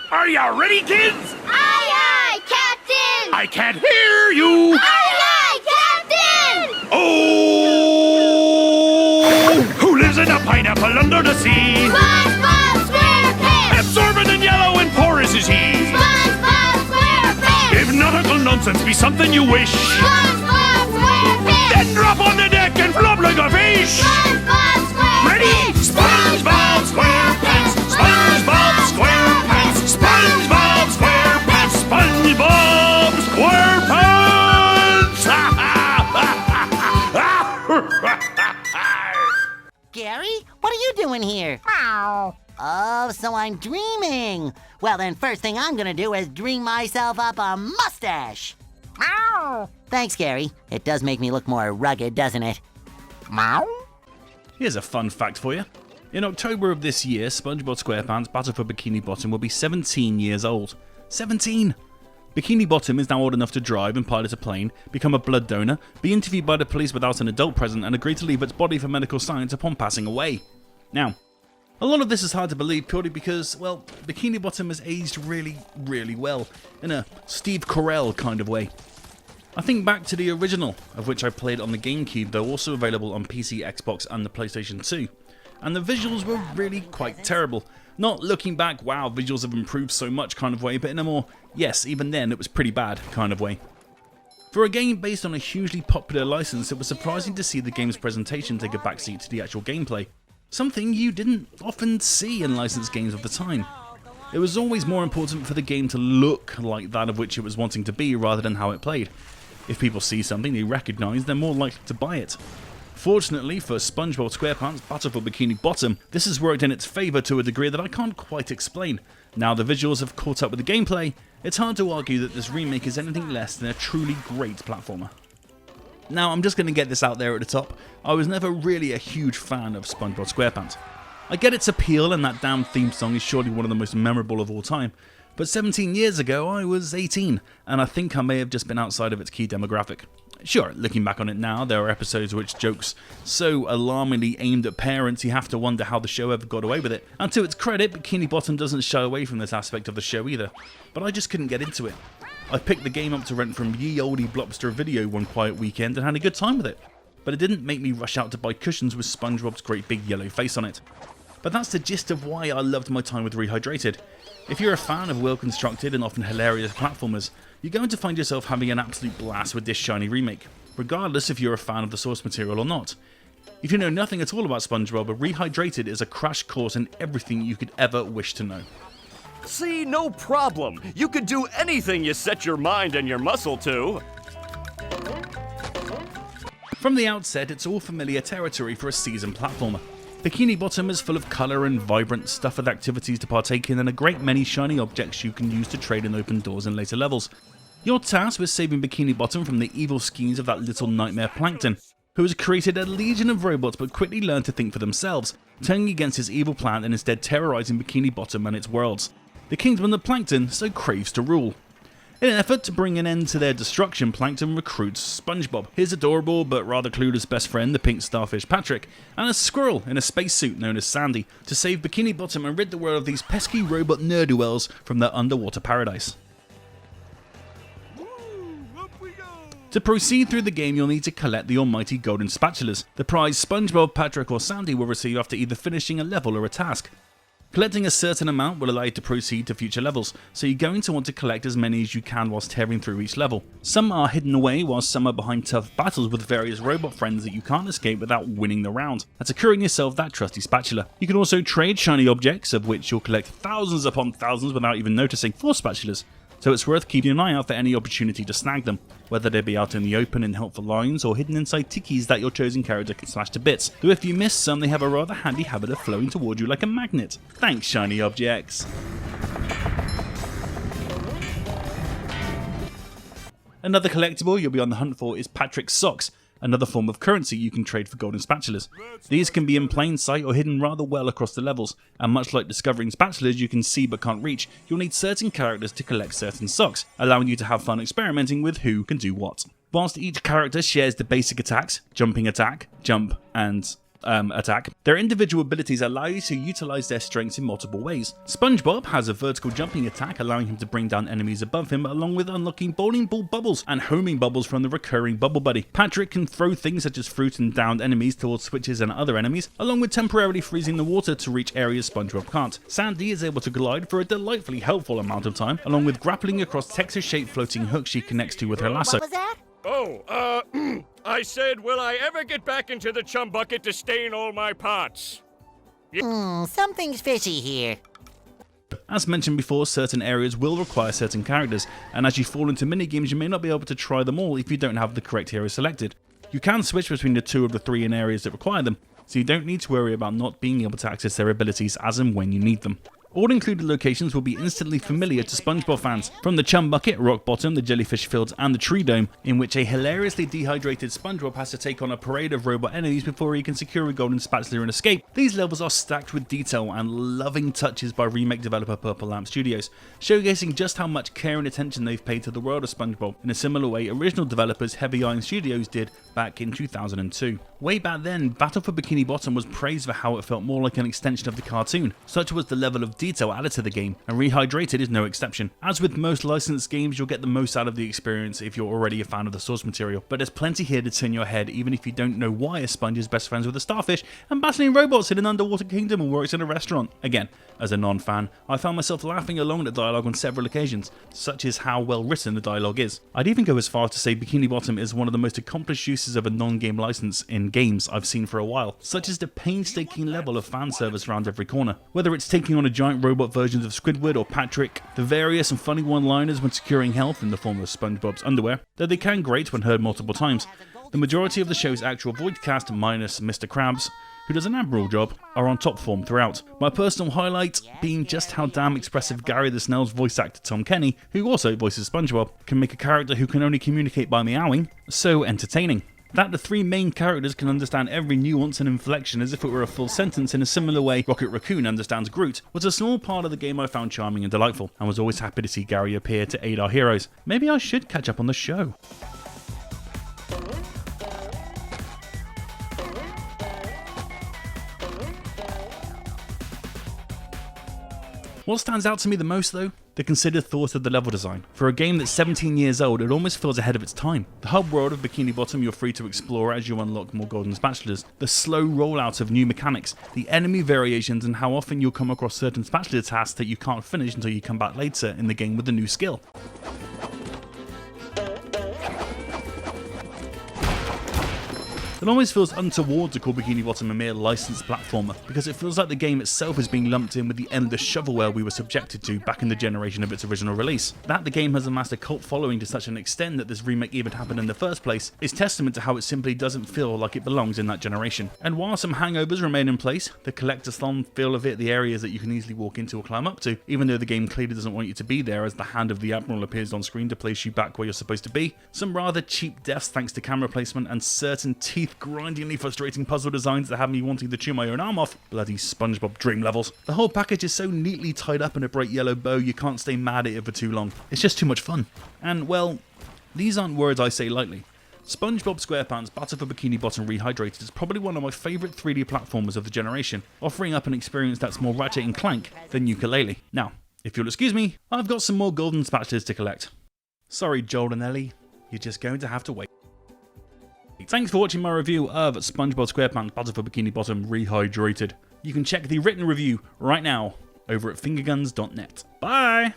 Are ya ready, kids? Aye, aye, Captain! I can't hear you! Aye, aye, Captain! Oh! Who lives in a pineapple under the sea? Spongebob Squarepants! Absorbent and yellow and porous is he. Spongebob Squarepants! If nautical nonsense be something you wish, Spongebob Squarepants! then drop on the deck and flop like a fish! Spongebob Squarepants! Ready? SpongeBob SquarePants! SpongeBob SquarePants! SpongeBob SquarePants! SpongeBob SquarePants! Gary, what are you doing here? Oh, so I'm dreaming. Well, then first thing I'm gonna do is dream myself up a mustache. Thanks, Gary. It does make me look more rugged, doesn't it? Here's a fun fact for you. In October of this year, SpongeBob Squarepants Battle for Bikini Bottom will be 17 years old. 17! Bikini Bottom is now old enough to drive and pilot a plane, become a blood donor, be interviewed by the police without an adult present, and agree to leave its body for medical science upon passing away. Now, a lot of this is hard to believe purely because, well, Bikini Bottom has aged really, really well, in a Steve Carell kind of way. I think back to the original, of which I played on the GameCube, though also available on PC, Xbox and the PlayStation 2. And the visuals were really quite terrible. Not looking back, wow, visuals have improved so much kind of way, but in a more, yes, even then it was pretty bad kind of way. For a game based on a hugely popular license, it was surprising to see the game's presentation take a backseat to the actual gameplay. Something you didn't often see in licensed games of the time. It was always more important for the game to look like that of which it was wanting to be rather than how it played. If people see something they recognise, they're more likely to buy it. Fortunately for SpongeBob Squarepants Battle for Bikini Bottom, this has worked in its favour to a degree that I can't quite explain. Now the visuals have caught up with the gameplay, it's hard to argue that this remake is anything less than a truly great platformer. Now I'm just going to get this out there at the top, I was never really a huge fan of SpongeBob Squarepants. I get its appeal and that damn theme song is surely one of the most memorable of all time, but 17 years ago I was 18, and I think I may have just been outside of its key demographic. Sure, looking back on it now, there are episodes which jokes so alarmingly aimed at parents you have to wonder how the show ever got away with it. And to its credit, Bikini Bottom doesn't shy away from this aspect of the show either. But I just couldn't get into it. I picked the game up to rent from Ye Olde Blockbuster Video one quiet weekend and had a good time with it. But it didn't make me rush out to buy cushions with SpongeBob's great big yellow face on it. But that's the gist of why I loved my time with Rehydrated. If you're a fan of well-constructed and often hilarious platformers, you're going to find yourself having an absolute blast with this shiny remake, regardless if you're a fan of the source material or not. If you know nothing at all about SpongeBob, Rehydrated is a crash course in everything you could ever wish to know. See, no problem. You could do anything you set your mind and your muscle to. From the outset, it's all familiar territory for a seasoned platformer. Bikini Bottom is full of colour and vibrant stuff with activities to partake in and a great many shiny objects you can use to trade and open doors in later levels. Your task was saving Bikini Bottom from the evil schemes of that little nightmare Plankton, who has created a legion of robots but quickly learned to think for themselves, turning against his evil plan and instead terrorising Bikini Bottom and its worlds. The kingdom of Plankton so craves to rule. In an effort to bring an end to their destruction, Plankton recruits SpongeBob, his adorable but rather clueless best friend, the pink starfish Patrick, and a squirrel in a spacesuit known as Sandy, to save Bikini Bottom and rid the world of these pesky robot ne'er-do-wells from their underwater paradise. To proceed through the game, you'll need to collect the almighty golden spatulas, the prize SpongeBob, Patrick or Sandy will receive after either finishing a level or a task. Collecting a certain amount will allow you to proceed to future levels, so you're going to want to collect as many as you can whilst tearing through each level. Some are hidden away, while some are behind tough battles with various robot friends that you can't escape without winning the round. That's securing yourself that trusty spatula. You can also trade shiny objects, of which you'll collect thousands upon thousands without even noticing, for spatulas. So it's worth keeping an eye out for any opportunity to snag them, whether they be out in the open in helpful lines or hidden inside tikis that your chosen character can smash to bits, though if you miss some they have a rather handy habit of flowing toward you like a magnet. Thanks, shiny objects! Another collectible you'll be on the hunt for is Patrick's socks, another form of currency you can trade for golden spatulas. These can be in plain sight or hidden rather well across the levels, and much like discovering spatulas you can see but can't reach, you'll need certain characters to collect certain socks, allowing you to have fun experimenting with who can do what. Whilst each character shares the basic attacks, jumping attack, jump, and attack, their individual abilities allow you to utilize their strengths in multiple ways. SpongeBob has a vertical jumping attack allowing him to bring down enemies above him, along with unlocking bowling ball bubbles and homing bubbles from the recurring Bubble Buddy. Patrick can throw things such as fruit and downed enemies towards switches and other enemies, along with temporarily freezing the water to reach areas SpongeBob can't. Sandy is able to glide for a delightfully helpful amount of time, along with grappling across Texas-shaped floating hooks she connects to with her lasso. What was that? Oh, I said, will I ever get back into the chum bucket to stain all my pots? Something's fishy here. As mentioned before, certain areas will require certain characters, and as you fall into minigames you may not be able to try them all if you don't have the correct hero selected. You can switch between the 2 of the 3 in areas that require them, so you don't need to worry about not being able to access their abilities as and when you need them. All included locations will be instantly familiar to SpongeBob fans, from the Chum Bucket, Rock Bottom, the Jellyfish Fields and the Tree Dome, in which a hilariously dehydrated SpongeBob has to take on a parade of robot enemies before he can secure a golden spatula and escape. These levels are stacked with detail and loving touches by remake developer Purple Lamp Studios, showcasing just how much care and attention they've paid to the world of SpongeBob in a similar way original developers Heavy Iron Studios did back in 2002. Way back then, Battle for Bikini Bottom was praised for how it felt more like an extension of the cartoon. Such was the level of detail added to the game, and Rehydrated is no exception. As with most licensed games, you'll get the most out of the experience if you're already a fan of the source material, but there's plenty here to turn your head even if you don't know why a sponge is best friends with a starfish and battling robots in an underwater kingdom or works in a restaurant. Again, as a non-fan, I found myself laughing along at the dialogue on several occasions, such is how well written the dialogue is. I'd even go as far as to say Bikini Bottom is one of the most accomplished uses of a non-game license in games I've seen for a while, such as the painstaking level of fan service around every corner. Whether it's taking on a giant robot versions of Squidward or Patrick, the various and funny one-liners when securing health in the form of SpongeBob's underwear, though they can grate when heard multiple times. The majority of the show's actual voice cast, minus Mr. Krabs, who does an admirable job, are on top form throughout. My personal highlight being just how damn expressive Gary the Snail's voice actor Tom Kenny, who also voices SpongeBob, can make a character who can only communicate by meowing so entertaining. That the 3 main characters can understand every nuance and inflection as if it were a full sentence in a similar way Rocket Raccoon understands Groot was a small part of the game I found charming and delightful, and was always happy to see Gary appear to aid our heroes. Maybe I should catch up on the show. What stands out to me the most though? The considered thought of the level design. For a game that's 17 years old, it almost feels ahead of its time. The hub world of Bikini Bottom you're free to explore as you unlock more golden spatulas, the slow rollout of new mechanics, the enemy variations and how often you'll come across certain spatula tasks that you can't finish until you come back later in the game with a new skill. It always feels untoward to call Bikini Bottom a mere licensed platformer, because it feels like the game itself is being lumped in with the endless shovelware we were subjected to back in the generation of its original release. That the game has amassed a cult following to such an extent that this remake even happened in the first place is testament to how it simply doesn't feel like it belongs in that generation. And while some hangovers remain in place, the collectathon feel of it, the areas that you can easily walk into or climb up to, even though the game clearly doesn't want you to be there as the hand of the Admiral appears on screen to place you back where you're supposed to be, some rather cheap deaths thanks to camera placement and certain teeth-grindingly frustrating puzzle designs that have me wanting to chew my own arm off. Bloody SpongeBob dream levels. The whole package is so neatly tied up in a bright yellow bow you can't stay mad at it for too long. It's just too much fun. And well, these aren't words I say lightly. Spongebob Squarepants Battle for Bikini Bottom Rehydrated is probably one of my favourite 3D platformers of the generation, offering up an experience that's more Ratchet and Clank than Yooka-Laylee. Now, if you'll excuse me, I've got some more golden spatulas to collect. Sorry Joel and Ellie, you're just going to have to wait. Thanks for watching my review of Spongebob Squarepants Battle for Bikini Bottom Rehydrated. You can check the written review right now over at fingerguns.net. Bye!